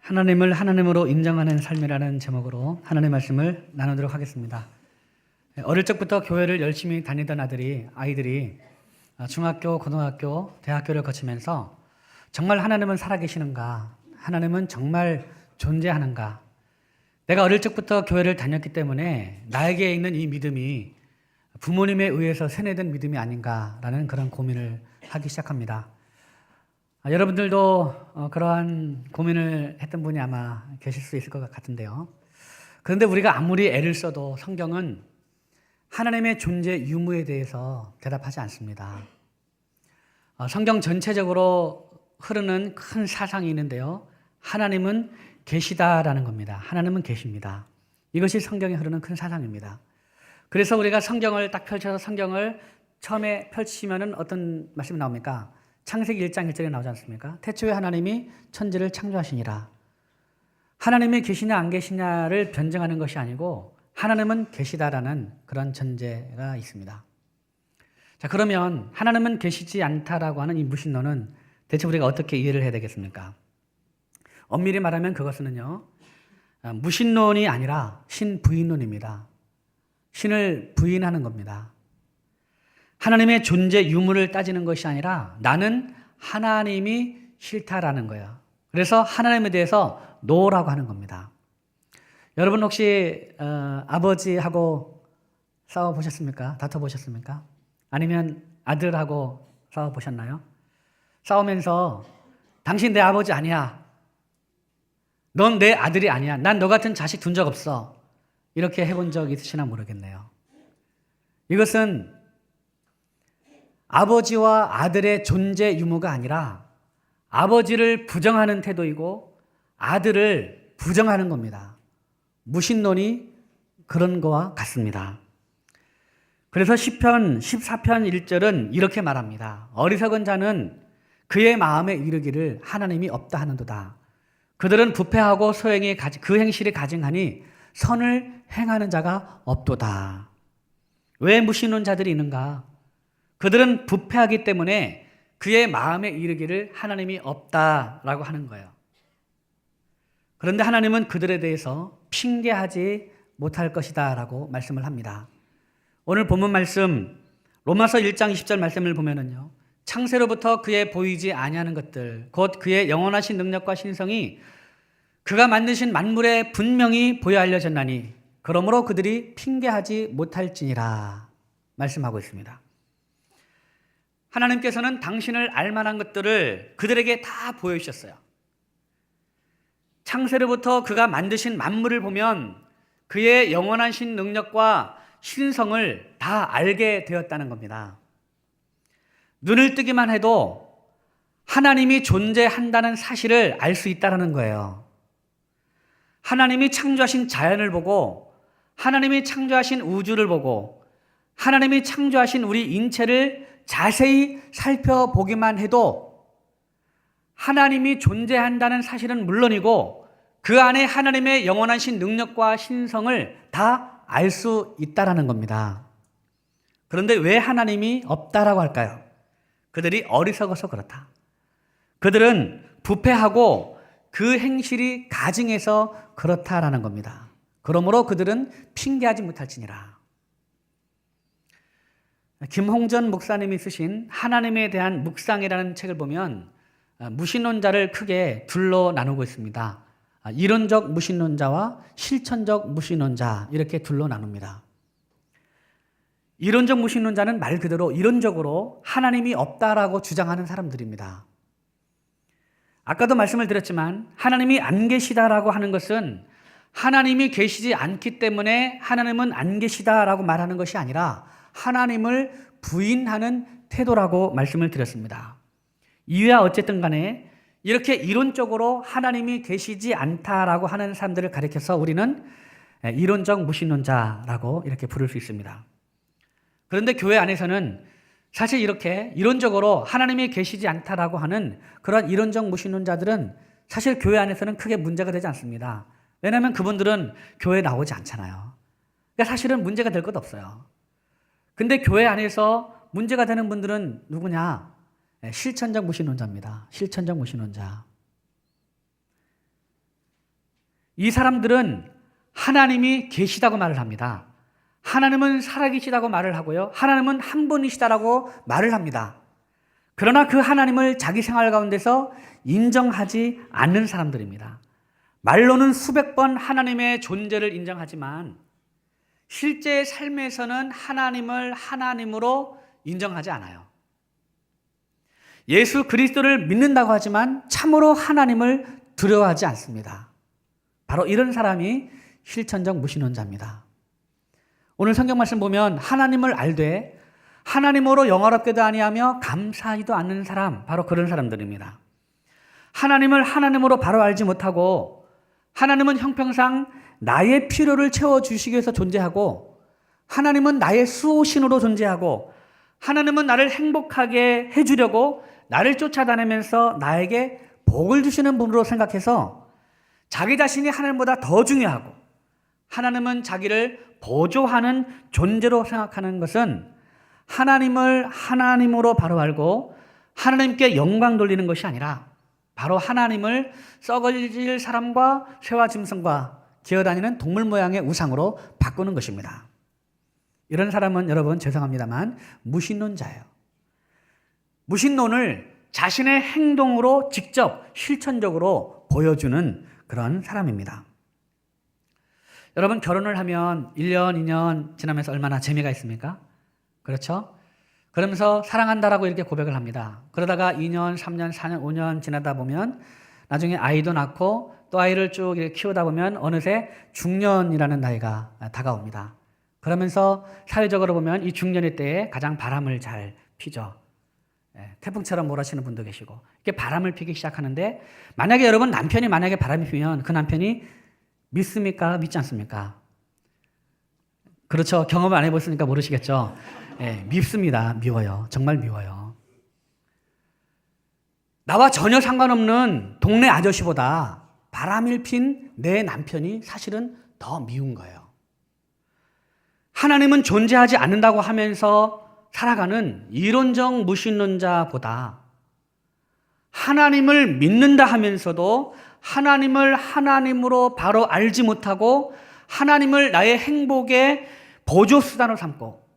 하나님을 하나님으로 인정하는 삶이라는 제목으로 하나님의 말씀을 나누도록 하겠습니다. 어릴 적부터 교회를 열심히 다니던 아이들이 중학교, 고등학교, 대학교를 거치면서 정말 하나님은 살아계시는가? 하나님은 정말 존재하는가? 내가 어릴 적부터 교회를 다녔기 때문에 나에게 있는 이 믿음이 부모님에 의해서 세뇌된 믿음이 아닌가라는 그런 고민을 하기 시작합니다. 여러분들도 그러한 고민을 했던 분이 아마 계실 수 있을 것 같은데요. 그런데 우리가 아무리 애를 써도 성경은 하나님의 존재 유무에 대해서 대답하지 않습니다. 성경 전체적으로 흐르는 큰 사상이 있는데요. 하나님은 계시다라는 겁니다. 하나님은 계십니다. 이것이 성경에 흐르는 큰 사상입니다. 그래서 우리가 성경을 딱 펼쳐서 성경을 처음에 펼치면은 어떤 말씀이 나옵니까? 창세기 1장 1절에 나오지 않습니까? 태초에 하나님이 천지를 창조하시니라. 하나님이 계시냐 안 계시냐를 변증하는 것이 아니고 하나님은 계시다라는 그런 전제가 있습니다. 자, 그러면 하나님은 계시지 않다라고 하는 이 무신론은 대체 우리가 어떻게 이해를 해야 되겠습니까? 엄밀히 말하면 그것은요, 무신론이 아니라 신부인론입니다. 신을 부인하는 겁니다. 하나님의 존재 유무를 따지는 것이 아니라 나는 하나님이 싫다라는 거예요. 그래서 하나님에 대해서 노라고 하는 겁니다. 여러분 혹시 아버지하고 싸워보셨습니까? 다퉈보셨습니까? 아니면 아들하고 싸워보셨나요? 싸우면서 당신 내 아버지 아니야. 넌 내 아들이 아니야. 난 너 같은 자식 둔 적 없어. 이렇게 해본 적 있으시나 모르겠네요. 이것은 아버지와 아들의 존재 유무가 아니라 아버지를 부정하는 태도이고 아들을 부정하는 겁니다. 무신론이 그런 거와 같습니다. 그래서 시편 14편 1절은 이렇게 말합니다. 어리석은 자는 그의 마음에 이르기를 하나님이 없다 하는도다. 그들은 부패하고 소행이 그 행실이 가증하니 선을 행하는 자가 없도다. 왜 무신론자들이 있는가? 그들은 부패하기 때문에 그의 마음에 이르기를 하나님이 없다라고 하는 거예요. 그런데 하나님은 그들에 대해서 핑계하지 못할 것이다 라고 말씀을 합니다. 오늘 본문 말씀 로마서 1장 20절 말씀을 보면은요, 창세로부터 그의 보이지 아니하는 것들 곧 그의 영원하신 능력과 신성이 그가 만드신 만물에 분명히 보여 알려졌나니 그러므로 그들이 핑계하지 못할지니라 말씀하고 있습니다. 하나님께서는 당신을 알만한 것들을 그들에게 다 보여주셨어요. 창세로부터 그가 만드신 만물을 보면 그의 영원하신 능력과 신성을 다 알게 되었다는 겁니다. 눈을 뜨기만 해도 하나님이 존재한다는 사실을 알 수 있다는 거예요. 하나님이 창조하신 자연을 보고 하나님이 창조하신 우주를 보고 하나님이 창조하신 우리 인체를 자세히 살펴보기만 해도 하나님이 존재한다는 사실은 물론이고 그 안에 하나님의 영원하신 능력과 신성을 다 알 수 있다라는 겁니다. 그런데 왜 하나님이 없다라고 할까요? 그들이 어리석어서 그렇다. 그들은 부패하고 그 행실이 가증해서 그렇다라는 겁니다. 그러므로 그들은 핑계하지 못할지니라. 김홍전 목사님이 쓰신 하나님에 대한 묵상이라는 책을 보면 무신론자를 크게 둘로 나누고 있습니다. 이론적 무신론자와 실천적 무신론자 이렇게 둘로 나눕니다. 이론적 무신론자는 말 그대로 이론적으로 하나님이 없다라고 주장하는 사람들입니다. 아까도 말씀을 드렸지만 하나님이 안 계시다라고 하는 것은 하나님이 계시지 않기 때문에 하나님은 안 계시다라고 말하는 것이 아니라 하나님을 부인하는 태도라고 말씀을 드렸습니다. 이유야 어쨌든 간에 이렇게 이론적으로 하나님이 계시지 않다라고 하는 사람들을 가리켜서 우리는 이론적 무신론자라고 이렇게 부를 수 있습니다. 그런데 교회 안에서는 사실 이렇게 이론적으로 하나님이 계시지 않다라고 하는 그런 이론적 무신론자들은 사실 교회 안에서는 크게 문제가 되지 않습니다. 왜냐하면 그분들은 교회에 나오지 않잖아요. 그러니까 사실은 문제가 될 것 없어요. 근데 교회 안에서 문제가 되는 분들은 누구냐? 실천적 무신론자입니다. 실천적 무신론자. 이 사람들은 하나님이 계시다고 말을 합니다. 하나님은 살아계시다고 말을 하고요. 하나님은 한 분이시다라고 말을 합니다. 그러나 그 하나님을 자기 생활 가운데서 인정하지 않는 사람들입니다. 말로는 수백 번 하나님의 존재를 인정하지만 실제 삶에서는 하나님을 하나님으로 인정하지 않아요. 예수 그리스도를 믿는다고 하지만 참으로 하나님을 두려워하지 않습니다. 바로 이런 사람이 실천적 무신론자입니다. 오늘 성경 말씀 보면 하나님을 알되 하나님으로 영화롭게도 아니하며 감사하지도 않는 사람, 바로 그런 사람들입니다. 하나님을 하나님으로 바로 알지 못하고 하나님은 형평상 나의 필요를 채워주시기 위해서 존재하고 하나님은 나의 수호신으로 존재하고 하나님은 나를 행복하게 해주려고 나를 쫓아다니면서 나에게 복을 주시는 분으로 생각해서 자기 자신이 하나님보다 더 중요하고 하나님은 자기를 보조하는 존재로 생각하는 것은 하나님을 하나님으로 바로 알고 하나님께 영광 돌리는 것이 아니라 바로 하나님을 썩어질 사람과 새와 짐승과 기어다니는 동물 모양의 우상으로 바꾸는 것입니다. 이런 사람은 여러분 죄송합니다만 무신론자예요. 무신론을 자신의 행동으로 직접 실천적으로 보여주는 그런 사람입니다. 여러분 결혼을 하면 1년, 2년 지나면서 얼마나 재미가 있습니까? 그렇죠? 그러면서 사랑한다라고 이렇게 고백을 합니다. 그러다가 2년, 3년, 4년, 5년 지나다 보면 나중에 아이도 낳고 또 아이를 쭉 이렇게 키우다 보면 어느새 중년이라는 나이가 다가옵니다. 그러면서 사회적으로 보면 이 중년의 때에 가장 바람을 잘 피죠. 태풍처럼 몰아치는 분도 계시고 이렇게 바람을 피기 시작하는데 만약에 여러분 남편이 만약에 바람이 피면 그 남편이 믿습니까? 믿지 않습니까? 그렇죠. 경험을 안 해봤으니까 모르시겠죠. 밉습니다. 미워요. 정말 미워요. 나와 전혀 상관없는 동네 아저씨보다 바람을 핀 내 남편이 사실은 더 미운 거예요. 하나님은 존재하지 않는다고 하면서 살아가는 이론적 무신론자보다 하나님을 믿는다 하면서도 하나님을 하나님으로 바로 알지 못하고 하나님을 나의 행복의 보조수단으로 삼고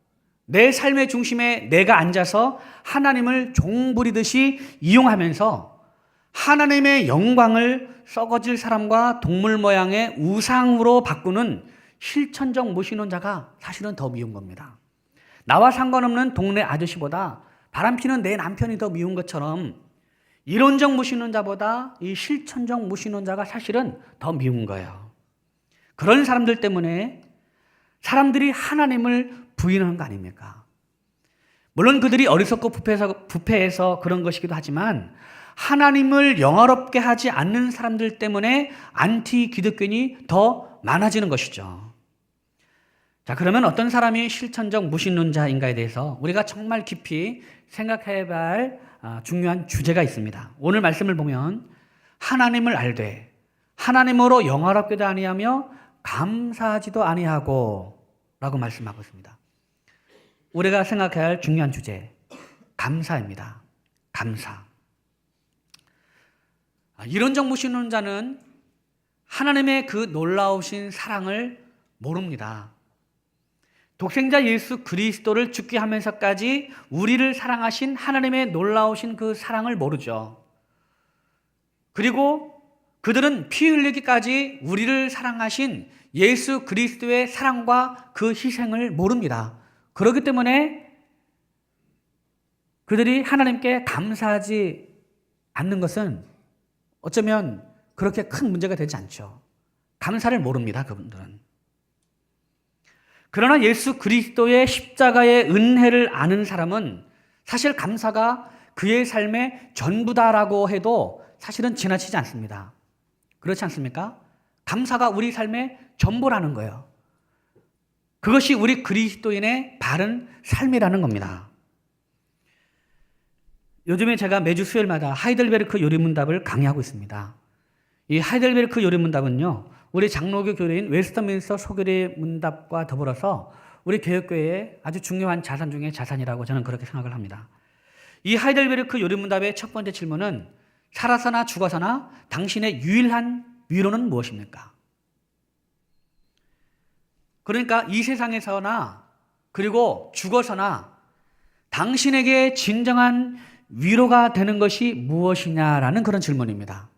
내 삶의 중심에 내가 앉아서 하나님을 종부리듯이 이용하면서 하나님의 영광을 썩어질 사람과 동물 모양의 우상으로 바꾸는 실천적 무신론자가 사실은 더 미운 겁니다. 나와 상관없는 동네 아저씨보다 바람피는 내 남편이 더 미운 것처럼 이론적 무신론자보다 이 실천적 무신론자가 사실은 더 미운 거예요. 그런 사람들 때문에 사람들이 하나님을 부인하는 거 아닙니까? 물론 그들이 어리석고 부패해서 그런 것이기도 하지만 하나님을 영화롭게 하지 않는 사람들 때문에 안티 기독교인이 더 많아지는 것이죠. 자, 그러면 어떤 사람이 실천적 무신론자인가에 대해서 우리가 정말 깊이 생각해 봐야 할 중요한 주제가 있습니다. 오늘 말씀을 보면 하나님을 알되 하나님으로 영화롭게도 아니하며 감사하지도 아니하고 라고 말씀하고 있습니다. 우리가 생각해야 할 중요한 주제, 감사입니다. 감사. 이론적 무신론자는 하나님의 그 놀라우신 사랑을 모릅니다. 독생자 예수 그리스도를 죽게 하면서까지 우리를 사랑하신 하나님의 놀라우신 그 사랑을 모르죠. 그리고 그들은 피 흘리기까지 우리를 사랑하신 예수 그리스도의 사랑과 그 희생을 모릅니다. 그렇기 때문에 그들이 하나님께 감사하지 않는 것은 어쩌면 그렇게 큰 문제가 되지 않죠. 감사를 모릅니다, 그분들은. 그러나 예수 그리스도의 십자가의 은혜를 아는 사람은 사실 감사가 그의 삶의 전부다라고 해도 사실은 지나치지 않습니다. 그렇지 않습니까? 감사가 우리 삶의 전부라는 거예요. 그것이 우리 그리스도인의 바른 삶이라는 겁니다. 요즘에 제가 매주 수요일마다 하이델베르크 요리문답을 강의하고 있습니다. 이 하이델베르크 요리문답은요, 우리 장로교 교회인 웨스터민스터 소교리 문답과 더불어서 우리 교회의 아주 중요한 자산 중에 자산이라고 저는 그렇게 생각을 합니다. 이 하이델베르크 요리문답의 첫 번째 질문은 살아서나 죽어서나 당신의 유일한 위로는 무엇입니까? 그러니까 이 세상에서나 그리고 죽어서나 당신에게 진정한 위로가 되는 것이 무엇이냐라는 그런 질문입니다.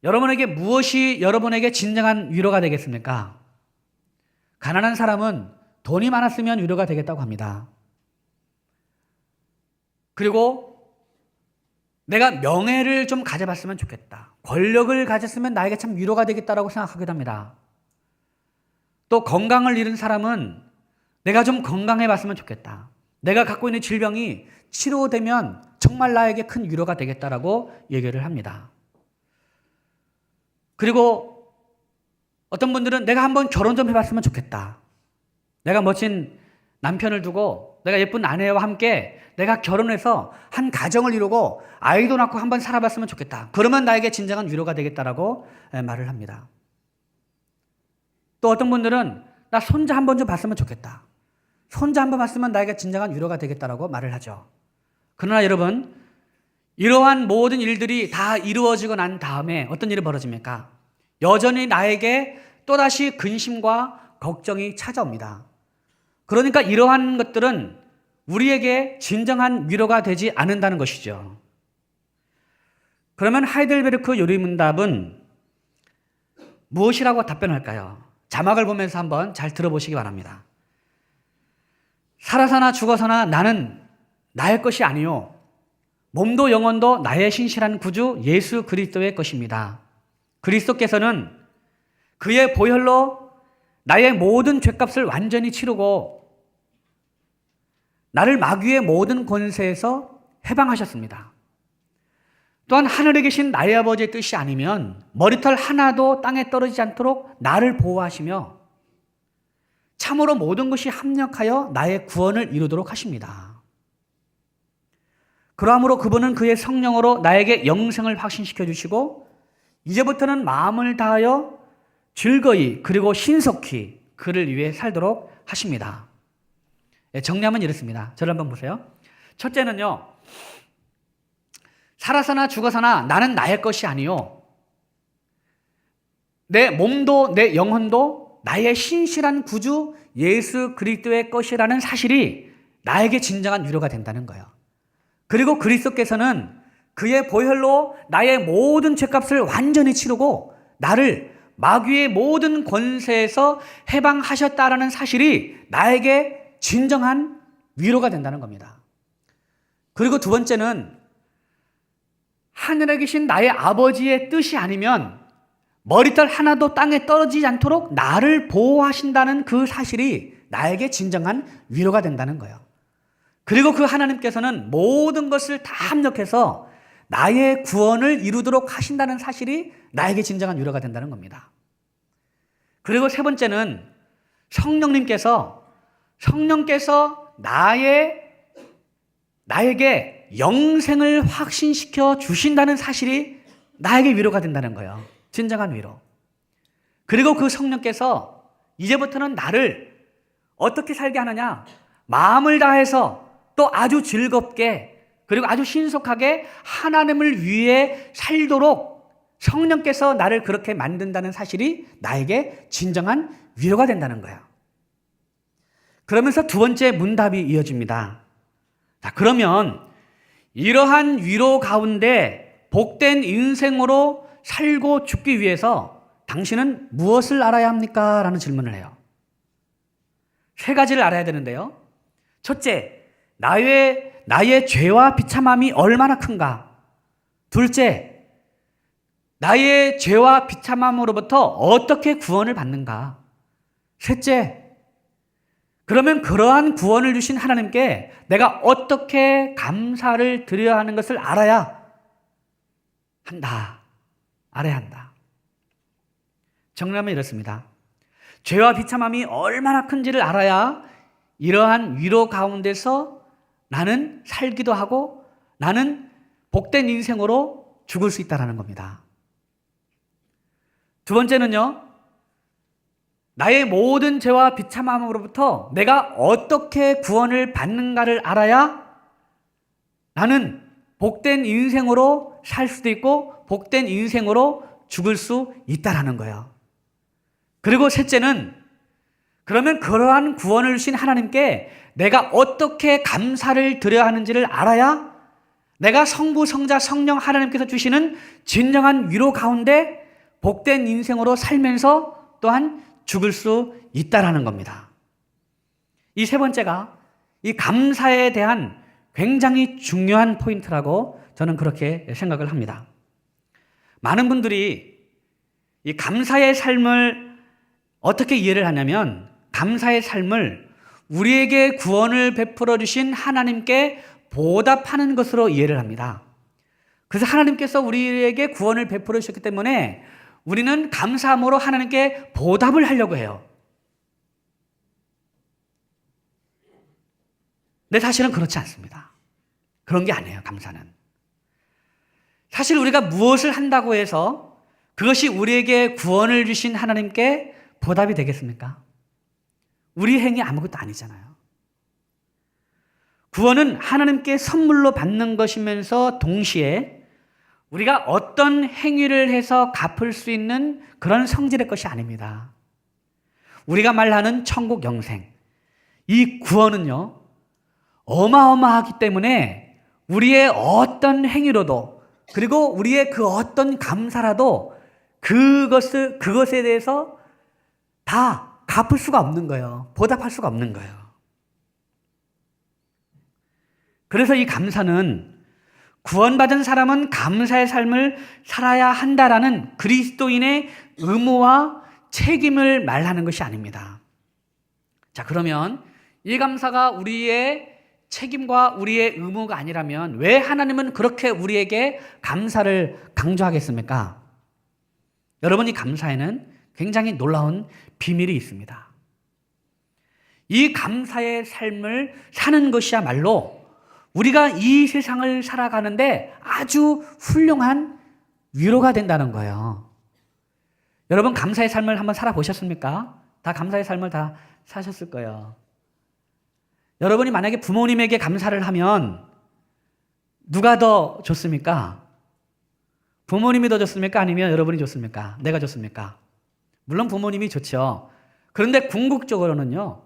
여러분에게 무엇이 여러분에게 진정한 위로가 되겠습니까? 가난한 사람은 돈이 많았으면 위로가 되겠다고 합니다. 그리고 내가 명예를 좀 가져봤으면 좋겠다. 권력을 가졌으면 나에게 참 위로가 되겠다라고 생각하기도 합니다. 또 건강을 잃은 사람은 내가 좀 건강해 봤으면 좋겠다. 내가 갖고 있는 질병이 치료되면 정말 나에게 큰 위로가 되겠다라고 얘기를 합니다. 그리고 어떤 분들은 내가 한번 결혼 좀 해봤으면 좋겠다. 내가 멋진 남편을 두고 내가 예쁜 아내와 함께 내가 결혼해서 한 가정을 이루고 아이도 낳고 한번 살아봤으면 좋겠다. 그러면 나에게 진정한 위로가 되겠다라고 말을 합니다. 또 어떤 분들은 나 손자 한번 좀 봤으면 좋겠다. 손자 한번 봤으면 나에게 진정한 위로가 되겠다라고 말을 하죠. 그러나 여러분, 이러한 모든 일들이 다 이루어지고 난 다음에 어떤 일이 벌어집니까? 여전히 나에게 또다시 근심과 걱정이 찾아옵니다. 그러니까 이러한 것들은 우리에게 진정한 위로가 되지 않는다는 것이죠. 그러면 하이델베르크 요리문답은 무엇이라고 답변할까요? 자막을 보면서 한번 잘 들어보시기 바랍니다. 살아서나 죽어서나 나는 나의 것이 아니요 몸도 영혼도 나의 신실한 구주 예수 그리스도의 것입니다. 그리스도께서는 그의 보혈로 나의 모든 죄값을 완전히 치르고 나를 마귀의 모든 권세에서 해방하셨습니다. 또한 하늘에 계신 나의 아버지의 뜻이 아니면 머리털 하나도 땅에 떨어지지 않도록 나를 보호하시며 참으로 모든 것이 합력하여 나의 구원을 이루도록 하십니다. 그러므로 그분은 그의 성령으로 나에게 영생을 확신시켜 주시고 이제부터는 마음을 다하여 즐거이 그리고 신속히 그를 위해 살도록 하십니다. 정리하면 이렇습니다. 저를 한번 보세요. 첫째는요, 살아서나 죽어서나 나는 나의 것이 아니요 내 몸도 내 영혼도 나의 신실한 구주 예수 그리스도의 것이라는 사실이 나에게 진정한 위로가 된다는 거예요. 그리고 그리스도께서는 그의 보혈로 나의 모든 죄값을 완전히 치르고 나를 마귀의 모든 권세에서 해방하셨다라는 사실이 나에게 진정한 위로가 된다는 겁니다. 그리고 두 번째는 하늘에 계신 나의 아버지의 뜻이 아니면 머리털 하나도 땅에 떨어지지 않도록 나를 보호하신다는 그 사실이 나에게 진정한 위로가 된다는 거예요. 그리고 그 하나님께서는 모든 것을 다 합력해서 나의 구원을 이루도록 하신다는 사실이 나에게 진정한 위로가 된다는 겁니다. 그리고 세 번째는 성령께서 나에게 영생을 확신시켜 주신다는 사실이 나에게 위로가 된다는 거예요. 진정한 위로. 그리고 그 성령께서 이제부터는 나를 어떻게 살게 하느냐? 마음을 다해서 또 아주 즐겁게 그리고 아주 신속하게 하나님을 위해 살도록 성령께서 나를 그렇게 만든다는 사실이 나에게 진정한 위로가 된다는 거예요. 그러면서 두 번째 문답이 이어집니다. 자, 그러면 이러한 위로 가운데 복된 인생으로 살고 죽기 위해서 당신은 무엇을 알아야 합니까? 라는 질문을 해요. 세 가지를 알아야 되는데요. 첫째, 나의 죄와 비참함이 얼마나 큰가? 둘째, 나의 죄와 비참함으로부터 어떻게 구원을 받는가? 셋째, 그러면 그러한 구원을 주신 하나님께 내가 어떻게 감사를 드려야 하는 것을 알아야 한다. 알아야 한다. 정리하면 이렇습니다. 죄와 비참함이 얼마나 큰지를 알아야 이러한 위로 가운데서 나는 살기도 하고 나는 복된 인생으로 죽을 수 있다는 겁니다. 두 번째는요, 나의 모든 죄와 비참함으로부터 내가 어떻게 구원을 받는가를 알아야 나는 복된 인생으로 살 수도 있고 복된 인생으로 죽을 수 있다는 거예요. 그리고 셋째는 그러면 그러한 구원을 주신 하나님께 내가 어떻게 감사를 드려야 하는지를 알아야 내가 성부, 성자, 성령 하나님께서 주시는 진정한 위로 가운데 복된 인생으로 살면서 또한 죽을 수 있다라는 겁니다. 이 세 번째가 이 감사에 대한 굉장히 중요한 포인트라고 저는 그렇게 생각을 합니다. 많은 분들이 이 감사의 삶을 어떻게 이해를 하냐면 감사의 삶을 우리에게 구원을 베풀어 주신 하나님께 보답하는 것으로 이해를 합니다. 그래서 하나님께서 우리에게 구원을 베풀어 주셨기 때문에 우리는 감사함으로 하나님께 보답을 하려고 해요. 근데 사실은 그렇지 않습니다. 그런 게 아니에요, 감사는. 사실 우리가 무엇을 한다고 해서 그것이 우리에게 구원을 주신 하나님께 보답이 되겠습니까? 우리 행위 아무것도 아니잖아요. 구원은 하나님께 선물로 받는 것이면서 동시에 우리가 어떤 행위를 해서 갚을 수 있는 그런 성질의 것이 아닙니다. 우리가 말하는 천국 영생, 이 구원은요, 어마어마하기 때문에 우리의 어떤 행위로도 그리고 우리의 그 어떤 감사라도 그것에 대해서 다 갚을 수가 없는 거예요. 보답할 수가 없는 거예요. 그래서 이 감사는 구원받은 사람은 감사의 삶을 살아야 한다라는 그리스도인의 의무와 책임을 말하는 것이 아닙니다. 자, 그러면 이 감사가 우리의 책임과 우리의 의무가 아니라면 왜 하나님은 그렇게 우리에게 감사를 강조하겠습니까? 여러분, 이 감사에는 굉장히 놀라운 비밀이 있습니다. 이 감사의 삶을 사는 것이야말로 우리가 이 세상을 살아가는데 아주 훌륭한 위로가 된다는 거예요. 여러분, 감사의 삶을 한번 살아보셨습니까? 다 감사의 삶을 다 사셨을 거예요. 여러분이 만약에 부모님에게 감사를 하면 누가 더 좋습니까? 부모님이 더 좋습니까? 아니면 여러분이 좋습니까? 내가 좋습니까? 물론 부모님이 좋죠. 그런데 궁극적으로는요,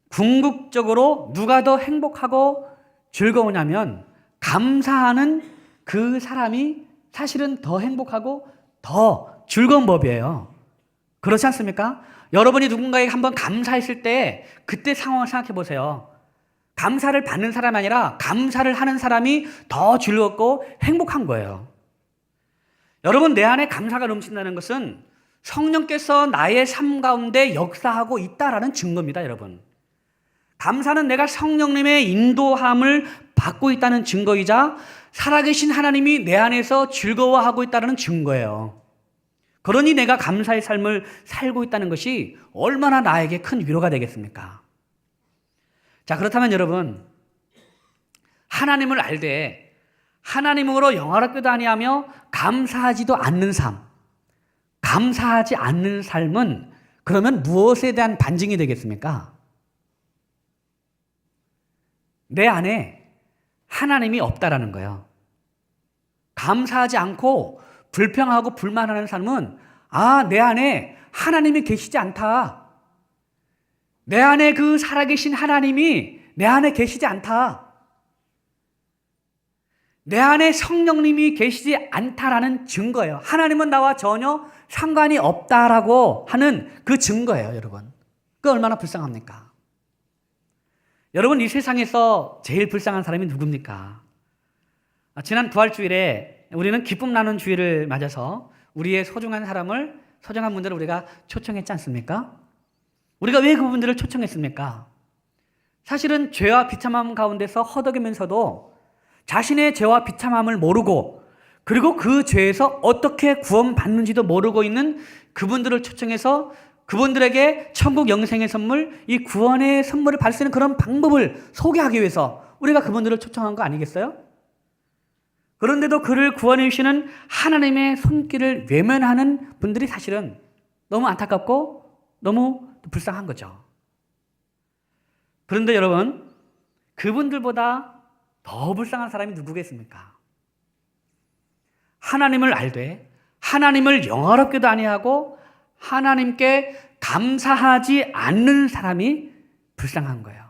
궁극적으로 누가 더 행복하고 즐거우냐면 감사하는 그 사람이 사실은 더 행복하고 더 즐거운 법이에요. 그렇지 않습니까? 여러분이 누군가에게 한번 감사했을 때 그때 상황을 생각해 보세요. 감사를 받는 사람이 아니라 감사를 하는 사람이 더 즐겁고 행복한 거예요. 여러분, 내 안에 감사가 넘친다는 것은 성령께서 나의 삶 가운데 역사하고 있다라는 증거입니다, 여러분. 감사는 내가 성령님의 인도함을 받고 있다는 증거이자 살아계신 하나님이 내 안에서 즐거워하고 있다는 증거예요. 그러니 내가 감사의 삶을 살고 있다는 것이 얼마나 나에게 큰 위로가 되겠습니까? 자, 그렇다면 여러분, 하나님을 알되 하나님으로 영화롭게도 아니하며 감사하지도 않는 삶, 감사하지 않는 삶은 그러면 무엇에 대한 반증이 되겠습니까? 내 안에 하나님이 없다라는 거예요. 감사하지 않고 불평하고 불만하는 삶은 내 안에 하나님이 계시지 않다. 내 안에 그 살아계신 하나님이 내 안에 계시지 않다. 내 안에 성령님이 계시지 않다라는 증거예요. 하나님은 나와 전혀 상관이 없다라고 하는 그 증거예요, 여러분. 그 얼마나 불쌍합니까? 여러분, 이 세상에서 제일 불쌍한 사람이 누굽니까? 지난 부활주일에 우리는 기쁨 나눈 주일을 맞아서 우리의 소중한 분들을 우리가 초청했지 않습니까? 우리가 왜 그분들을 초청했습니까? 사실은 죄와 비참함 가운데서 허덕이면서도 자신의 죄와 비참함을 모르고 그리고 그 죄에서 어떻게 구원받는지도 모르고 있는 그분들을 초청해서 그분들에게 천국 영생의 선물, 이 구원의 선물을 받을 수 있는 그런 방법을 소개하기 위해서 우리가 그분들을 초청한 거 아니겠어요? 그런데도 그를 구원해 주시는 하나님의 손길을 외면하는 분들이 사실은 너무 안타깝고 너무 불쌍한 거죠. 그런데 여러분, 그분들보다 더 불쌍한 사람이 누구겠습니까? 하나님을 알되 하나님을 영화롭게도 아니하고 하나님께 감사하지 않는 사람이 불쌍한 거예요.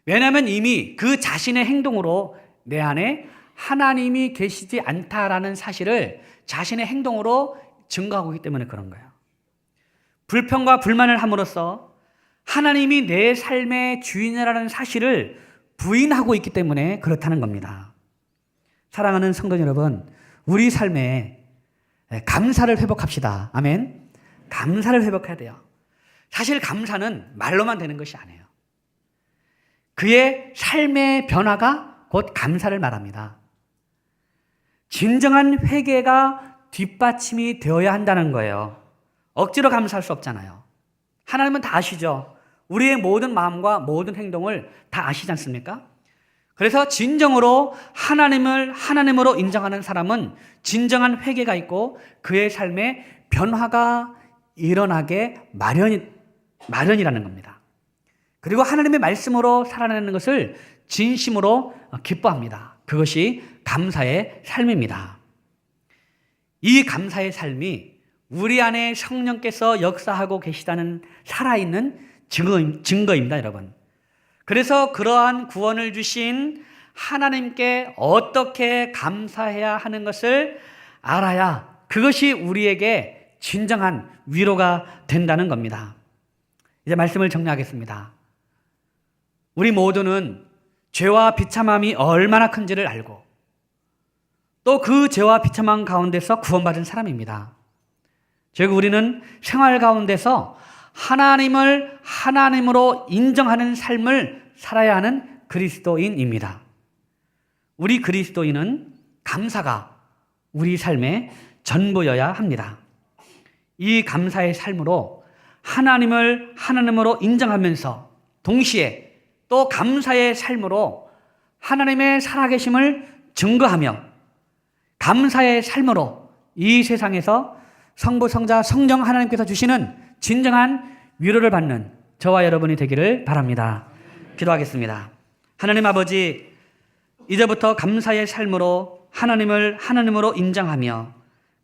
왜냐하면 이미 그 자신의 행동으로 내 안에 하나님이 계시지 않다라는 사실을 자신의 행동으로 증거하고 있기 때문에 그런 거예요. 불평과 불만을 함으로써 하나님이 내 삶의 주인이라는 사실을 부인하고 있기 때문에 그렇다는 겁니다. 사랑하는 성도 여러분, 우리 삶에 감사를 회복합시다. 아멘. 감사를 회복해야 돼요. 사실 감사는 말로만 되는 것이 아니에요. 그의 삶의 변화가 곧 감사를 말합니다. 진정한 회개가 뒷받침이 되어야 한다는 거예요. 억지로 감사할 수 없잖아요. 하나님은 다 아시죠? 우리의 모든 마음과 모든 행동을 다 아시지 않습니까? 그래서 진정으로 하나님을 하나님으로 인정하는 사람은 진정한 회개가 있고 그의 삶에 변화가 일어나게 마련이라는 겁니다. 그리고 하나님의 말씀으로 살아내는 것을 진심으로 기뻐합니다. 그것이 감사의 삶입니다. 이 감사의 삶이 우리 안에 성령께서 역사하고 계시다는 살아있는 증거입니다, 여러분. 그래서 그러한 구원을 주신 하나님께 어떻게 감사해야 하는 것을 알아야 그것이 우리에게 진정한 위로가 된다는 겁니다. 이제 말씀을 정리하겠습니다. 우리 모두는 죄와 비참함이 얼마나 큰지를 알고 또 그 죄와 비참함 가운데서 구원받은 사람입니다. 즉 우리는 생활 가운데서 하나님을 하나님으로 인정하는 삶을 살아야 하는 그리스도인입니다. 우리 그리스도인은 감사가 우리 삶의 전부여야 합니다. 이 감사의 삶으로 하나님을 하나님으로 인정하면서 동시에 또 감사의 삶으로 하나님의 살아계심을 증거하며 감사의 삶으로 이 세상에서 성부, 성자, 성령 하나님께서 주시는 진정한 위로를 받는 저와 여러분이 되기를 바랍니다. 기도하겠습니다. 하나님 아버지, 이제부터 감사의 삶으로 하나님을 하나님으로 인정하며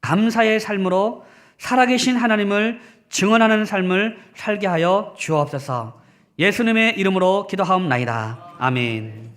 감사의 삶으로 살아계신 하나님을 증언하는 삶을 살게 하여 주옵소서. 예수님의 이름으로 기도하옵나이다. 아멘.